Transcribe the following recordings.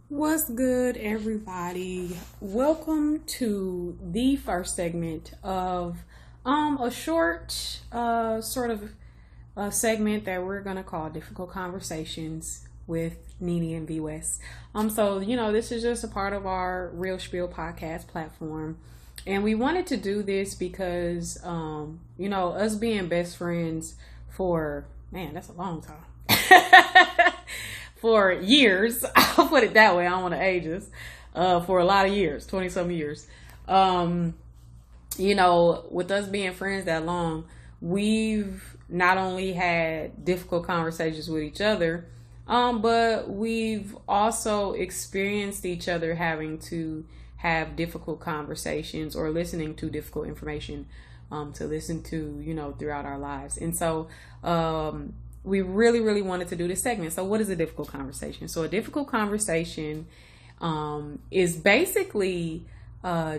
What's good, everybody? Welcome to the first segment of a short sort of a segment that we're gonna call Difficult Conversations with Nini and V. This is just a part of our Real Spiel podcast platform. And we wanted to do this because us being best friends for that's a long time. For years. I'll put it that way. I don't want to age us. For a lot of years, 20 some years. With us being friends that long, we've not only had difficult conversations with each other, but we've also experienced each other having to have difficult conversations or listening to difficult information to listen to, throughout our lives. And so, we really, really wanted to do this segment. So what is a difficult conversation? So a difficult conversation is basically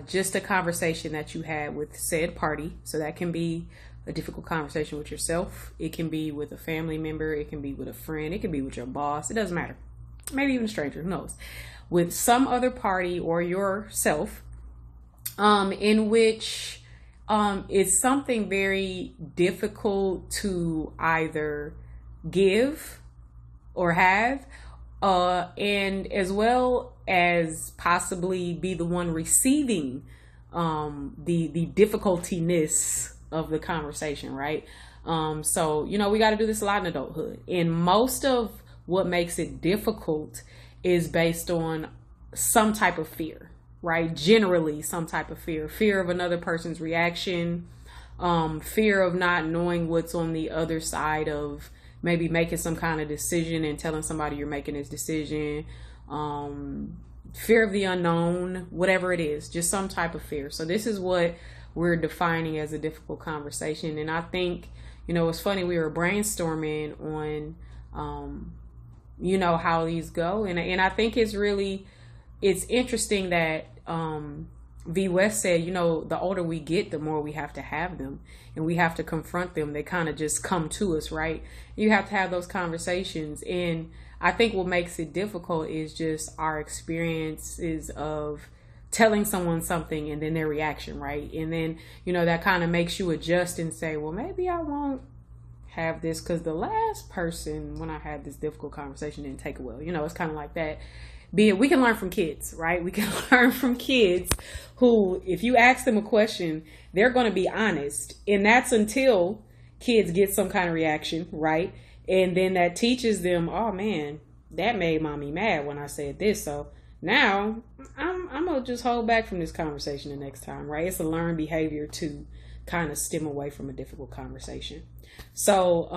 just a conversation that you had with said party. So that can be a difficult conversation with yourself. It can be with a family member. It can be with a friend. It can be with your boss. It doesn't matter. Maybe even a stranger. Who knows? With some other party or yourself in which it's something very difficult to either give or have and as well as possibly be the one receiving the difficultiness of the conversation, right? We got to do this a lot in adulthood, and most of what makes it difficult is based on some type of fear, right? Generally some type of fear of another person's reaction, fear of not knowing what's on the other side of maybe making some kind of decision and telling somebody you're making this decision, fear of the unknown, whatever it is, just some type of fear. So this is what we're defining as a difficult conversation. And I think, it's funny, we were brainstorming on, how these go. And I think it's interesting that V. West said, the older we get, the more we have to have them and we have to confront them. They kind of just come to us, right? You have to have those conversations. And I think what makes it difficult is just our experiences of telling someone something and then their reaction, right? And then, that kind of makes you adjust and say, well, maybe I won't have this because the last person, when I had this difficult conversation, didn't take it well. It's kind of like that. We can learn from kids, right? We can learn from kids who, if you ask them a question, they're going to be honest. And that's until kids get some kind of reaction, right? And then that teaches them, oh man, that made mommy mad when I said this. So now I'm going to just hold back from this conversation the next time, right? It's a learned behavior to kind of stem away from a difficult conversation. So,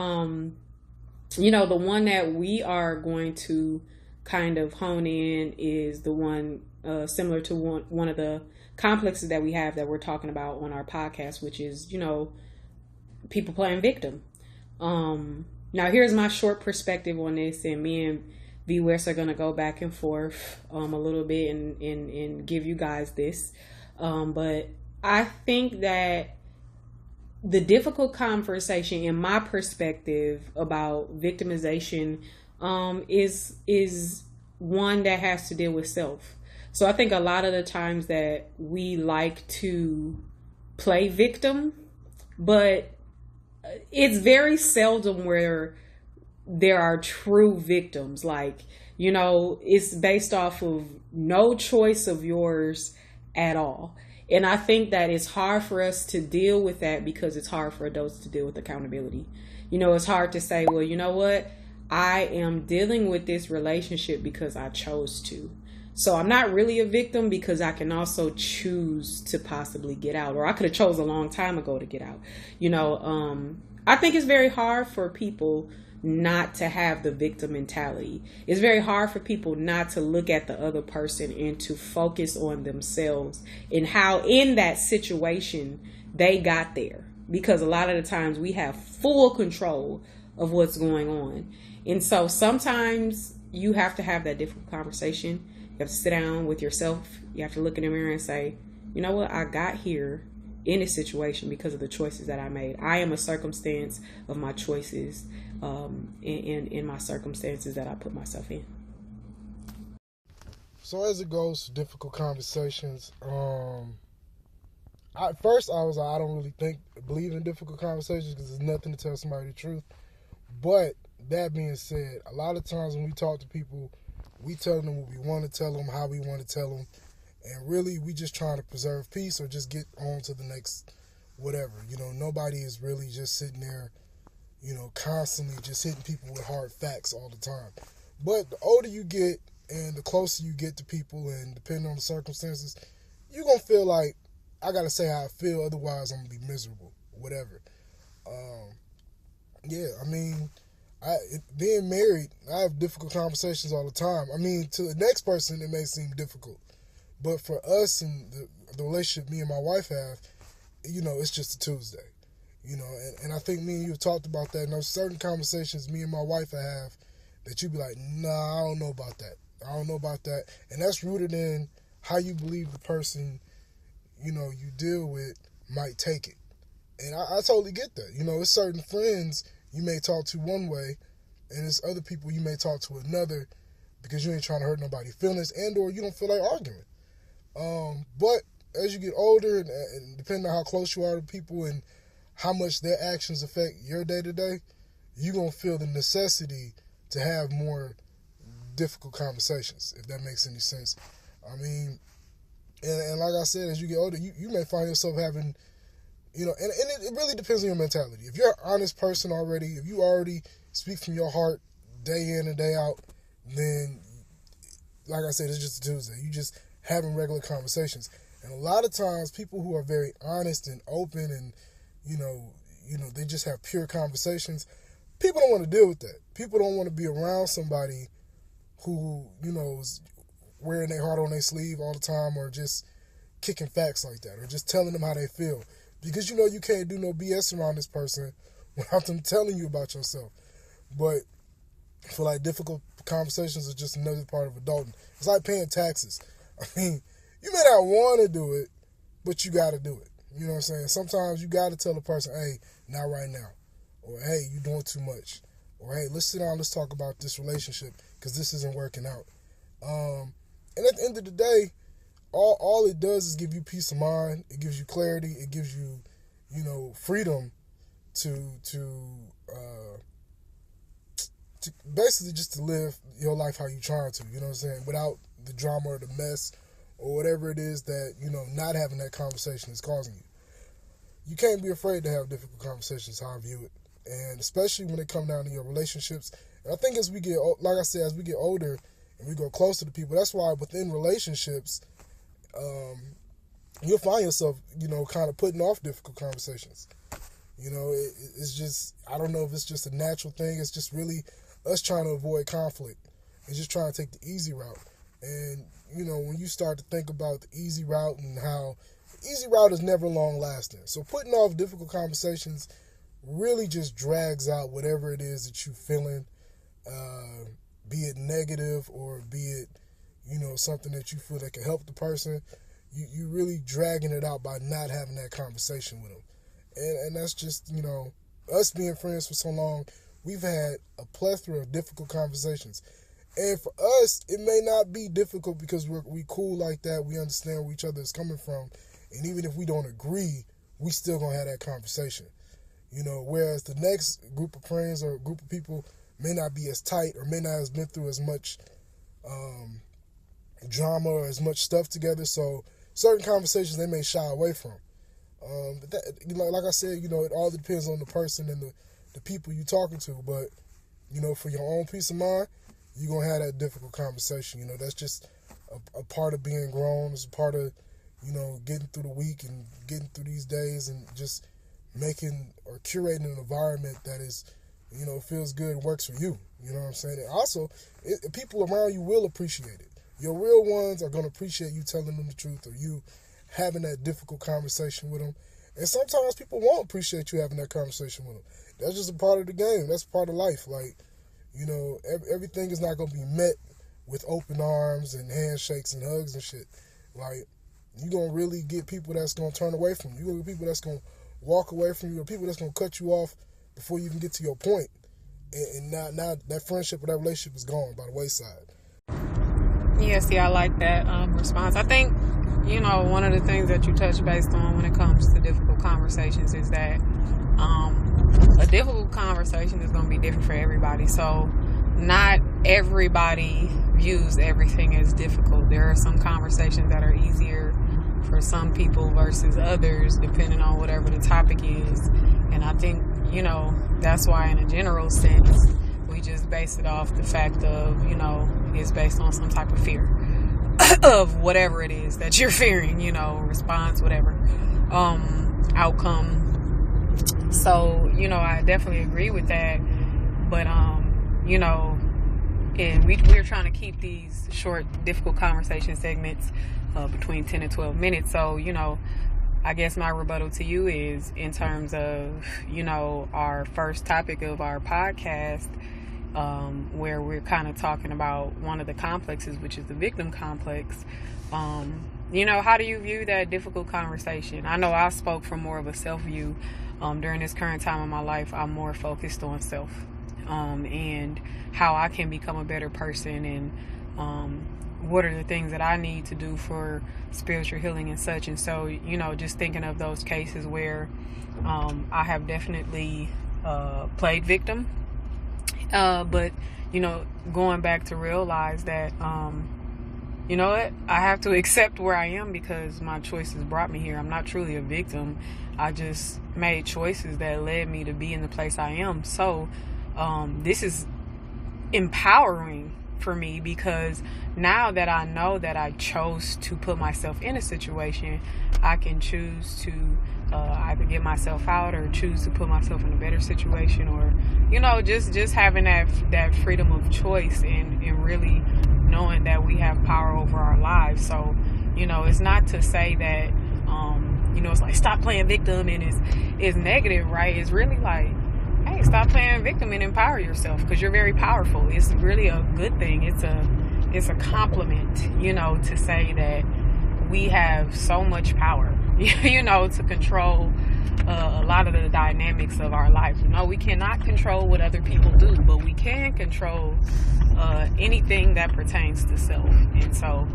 the one that we are going to kind of hone in is the one similar to one of the complexes that we have that we're talking about on our podcast, which is, people playing victim. Now, here's my short perspective on this, and me and V. West are going to go back and forth a little bit and give you guys this. But I think that the difficult conversation, in my perspective, about victimization is one that has to deal with self. So I think a lot of the times that we like to play victim, but it's very seldom where there are true victims. Like, it's based off of no choice of yours at all. And I think that it's hard for us to deal with that because it's hard for adults to deal with accountability. It's hard to say, well, you know what? I am dealing with this relationship because I chose to. So I'm not really a victim because I can also choose to possibly get out, or I could have chose a long time ago to get out. I think it's very hard for people not to have the victim mentality. It's very hard for people not to look at the other person and to focus on themselves and how in that situation they got there. Because a lot of the times we have full control of what's going on. And so sometimes you have to have that difficult conversation. You have to sit down with yourself. You have to look in the mirror and say, you know what, I got here in this situation because of the choices that I made. I am a circumstance of my choices in my circumstances that I put myself in. So as it goes to difficult conversations, at first I was like, I don't really believe in difficult conversations because there's nothing to tell somebody the truth. But that being said, a lot of times when we talk to people, we tell them what we want to tell them, how we want to tell them, and really we just trying to preserve peace or just get on to the next whatever. Nobody is really just sitting there, constantly just hitting people with hard facts all the time. But the older you get and the closer you get to people, and depending on the circumstances, you're going to feel like, I got to say how I feel, otherwise I'm going to be miserable, whatever. Yeah, I mean, being married, I have difficult conversations all the time. I mean, to the next person, it may seem difficult. But for us and the relationship me and my wife have, it's just a Tuesday. And I think me and you have talked about that. And there's certain conversations me and my wife have that you'd be like, nah, I don't know about that. I don't know about that. And that's rooted in how you believe the person, you deal with might take it. And I totally get that. It's certain friends you may talk to one way, and it's other people you may talk to another because you ain't trying to hurt nobody's feelings and or you don't feel like arguing. But as you get older and depending on how close you are to people and how much their actions affect your day-to-day, you're going to feel the necessity to have more difficult conversations, if that makes any sense. I mean, and like I said, as you get older, you may find yourself having, and it really depends on your mentality. If you're an honest person already, if you already speak from your heart day in and day out, then, like I said, it's just a Tuesday. You just having regular conversations. And a lot of times, people who are very honest and open and, they just have pure conversations, people don't want to deal with that. People don't want to be around somebody who, is wearing their heart on their sleeve all the time or just kicking facts like that or just telling them how they feel. Because you can't do no BS around this person without them telling you about yourself. But I feel like difficult conversations are just another part of adulting. It's like paying taxes. I mean, you may not want to do it, but you got to do it. You know what I'm saying? Sometimes you got to tell a person, hey, not right now. Or, hey, you're doing too much. Or, hey, let's sit down, let's talk about this relationship because this isn't working out. And at the end of the day, all it does is give you peace of mind. It gives you clarity. It gives you, freedom to basically just to live your life how you're trying to, you know what I'm saying, without the drama or the mess or whatever it is that, not having that conversation is causing you. You can't be afraid to have difficult conversations, how I view it. And especially when it comes down to your relationships. And I think as we get, like I said, as we get older and we go closer to people, that's why within relationships, you'll find yourself, kind of putting off difficult conversations. It's just, I don't know if it's just a natural thing. It's just really us trying to avoid conflict. It's just trying to take the easy route. And, when you start to think about the easy route and how the easy route is never long lasting. So putting off difficult conversations really just drags out whatever it is that you're feeling, be it negative or be it, something that you feel that can help the person. You really dragging it out by not having that conversation with them. And that's just, us being friends for so long, we've had a plethora of difficult conversations. And for us, it may not be difficult because we cool like that. We understand where each other is coming from. And even if we don't agree, we still going to have that conversation. Whereas the next group of friends or group of people may not be as tight or may not have been through as much drama or as much stuff together. So certain conversations they may shy away from. But that, like I said, it all depends on the person and the people you're talking to. But, for your own peace of mind, you're going to have that difficult conversation. That's just a part of being grown. It's a part of, getting through the week and getting through these days and just making or curating an environment that is, feels good and works for you. You know what I'm saying? And also, people around you will appreciate it. Your real ones are going to appreciate you telling them the truth or you having that difficult conversation with them. And sometimes people won't appreciate you having that conversation with them. That's just a part of the game. That's part of life. Like, everything is not going to be met with open arms and handshakes and hugs and shit. Like, you're going to really get people that's going to turn away from you. You're going to get people that's going to walk away from you or people that's going to cut you off before you even get to your point. And now that friendship or that relationship is gone by the wayside. Yeah, see, I like that response. I think, one of the things that you touch based on when it comes to difficult conversations is that a difficult conversation is going to be different for everybody. So, not everybody views everything as difficult. There are some conversations that are easier for some people versus others, depending on whatever the topic is. And I think, that's why, in a general sense, we just base it off the fact of, it's based on some type of fear of whatever it is that you're fearing, response, whatever, outcome. So, I definitely agree with that. But, and we're trying to keep these short, difficult conversation segments between 10 and 12 minutes. So, I guess my rebuttal to you is in terms of, our first topic of our podcast, where we're kind of talking about one of the complexes, which is the victim complex. How do you view that difficult conversation? I know I spoke from more of a self view. During this current time of my life, I'm more focused on self, and how I can become a better person, and what are the things that I need to do for spiritual healing and such. And so, just thinking of those cases where I have definitely played victim, but going back to realize that you know what, I have to accept where I am because my choices brought me here. I'm not truly a victim. I just made choices that led me to be in the place I am. So this is empowering for me, because now that I know that I chose to put myself in a situation, I can choose to either get myself out or choose to put myself in a better situation, or just having that freedom of choice, and really knowing that we have power over our lives. So it's not to say that it's like stop playing victim and it's negative, right? It's really like, hey, stop playing victim and empower yourself, because you're very powerful. It's really a good thing. It's a compliment, to say that we have so much power, to control a lot of the dynamics of our life. We cannot control what other people do, but we can control anything that pertains to self. And so,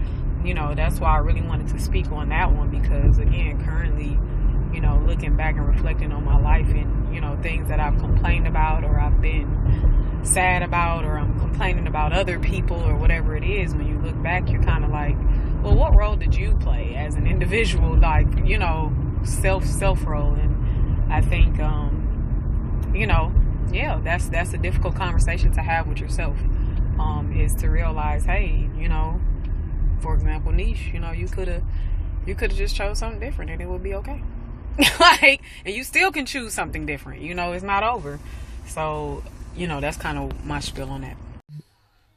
that's why I really wanted to speak on that one, because again, currently, looking back and reflecting on my life, and things that I've complained about, or I've been sad about, or I'm complaining about other people, or whatever it is, when you look back, you're kind of like, well, what role did you play as an individual? Like, self role. And I think that's a difficult conversation to have with yourself, is to realize, hey, for example, niche, you could have just chose something different and it would be okay. And you still can choose something different. It's not over. So, that's kind of my spiel on that.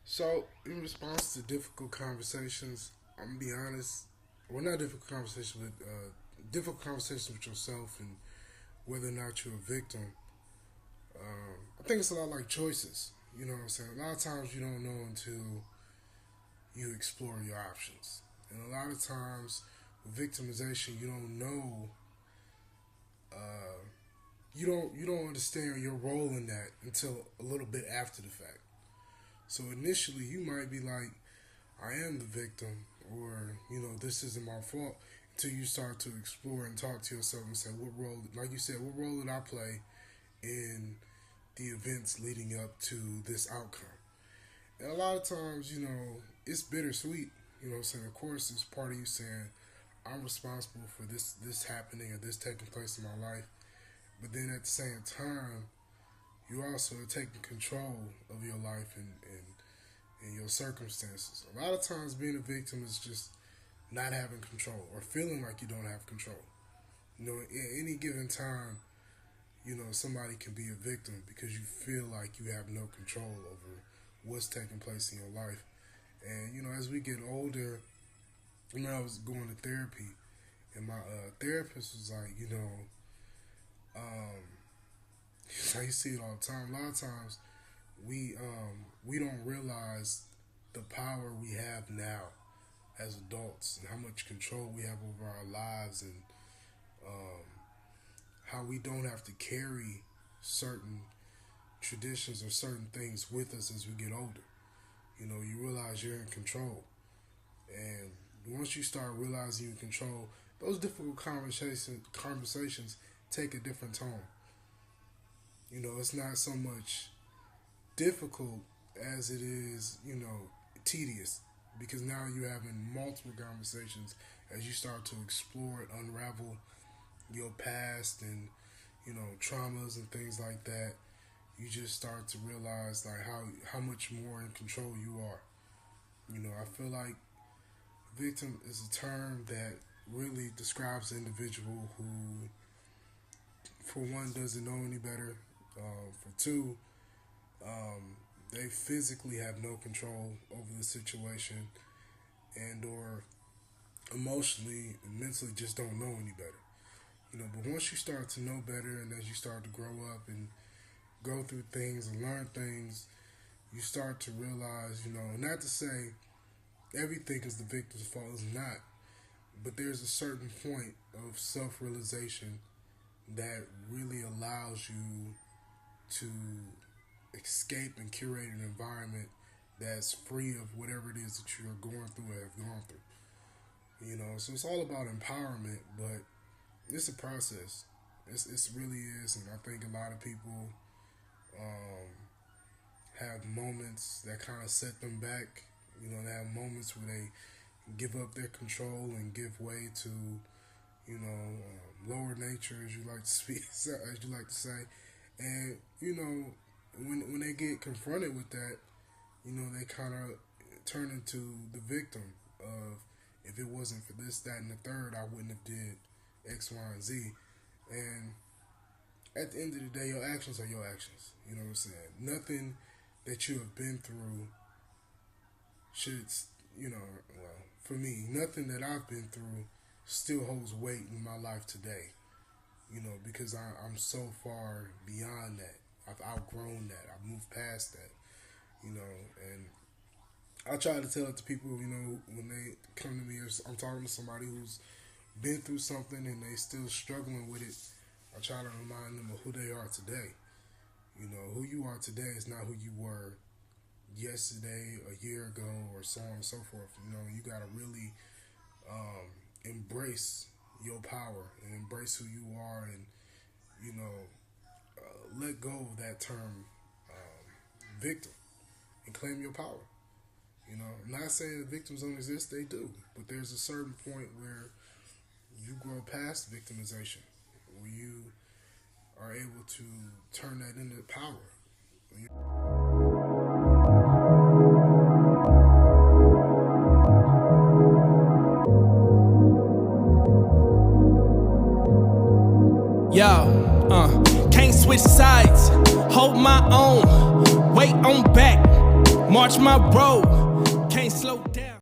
So, in response to difficult conversations, I'm gonna be honest. Well, not difficult conversations, but difficult conversations with yourself and whether or not you're a victim. I think it's a lot like choices. You know what I'm saying? A lot of times you don't know until you explore your options, and a lot of times with victimization, you don't know. You don't understand your role in that until a little bit after the fact. So initially, you might be like, I am the victim, or, this isn't my fault, until you start to explore and talk to yourself and say, what role, like you said, what role did I play in the events leading up to this outcome? And a lot of times, it's bittersweet, what I'm saying? Of course, it's part of you saying, I'm responsible for this happening or this taking place in my life. But then at the same time, you also are taking control of your life and your circumstances. A lot of times being a victim is just not having control or feeling like you don't have control. At any given time, somebody can be a victim because you feel like you have no control over what's taking place in your life. And, as we get older, I was going to therapy, and my therapist was like, I see it all the time. A lot of times, we don't realize the power we have now as adults, and how much control we have over our lives, and how we don't have to carry certain traditions or certain things with us as we get older. You realize you're in control. And once you start realizing you control, those difficult conversations take a different tone. You know, it's not so much difficult as it is, you know, tedious, because now you're having multiple conversations as you start to explore and unravel your past and, you know, traumas and things like that. You just start to realize like how much more in control you are. You know, I feel like victim is a term that really describes an individual who, for one, doesn't know any better. For two, they physically have no control over the situation, and or emotionally and mentally just don't know any better. You know, but once you start to know better, and as you start to grow up and go through things and learn things, you start to realize, you know, not to say everything is the victim's fault, it's not, but there's a certain point of self-realization that really allows you to escape and curate an environment that's free of whatever it is that you're going through or have gone through. You know, so it's all about empowerment, but it's a process. It really is, and I think a lot of people have moments that kind of set them back. You know, they have moments where they give up their control and give way to, you know, lower nature, as you like to speak, as you like to say. And you know, when they get confronted with that, you know, they kind of turn into the victim of, if it wasn't for this, that, and the third, I wouldn't have did X, Y, and Z. And at the end of the day, your actions are your actions. You know what I'm saying? Nothing that you have been through should, you know, well, for me, nothing that I've been through still holds weight in my life today. You know, because I'm so far beyond that. I've outgrown that. I've moved past that. You know, and I try to tell it to people, you know, when they come to me, or I'm talking to somebody who's been through something and they still struggling with it, I try to remind them of who they are today. You know, who you are today is not who you were yesterday, a year ago, or so on and so forth. You know, you got to really embrace your power and embrace who you are, and, you know, let go of that term victim and claim your power. You know, I'm not saying that victims don't exist, they do, but there's a certain point where you grow past victimization, where you are able to turn that into power. Yo, can't switch sides, hold my own, wait on back, march my road, can't slow down.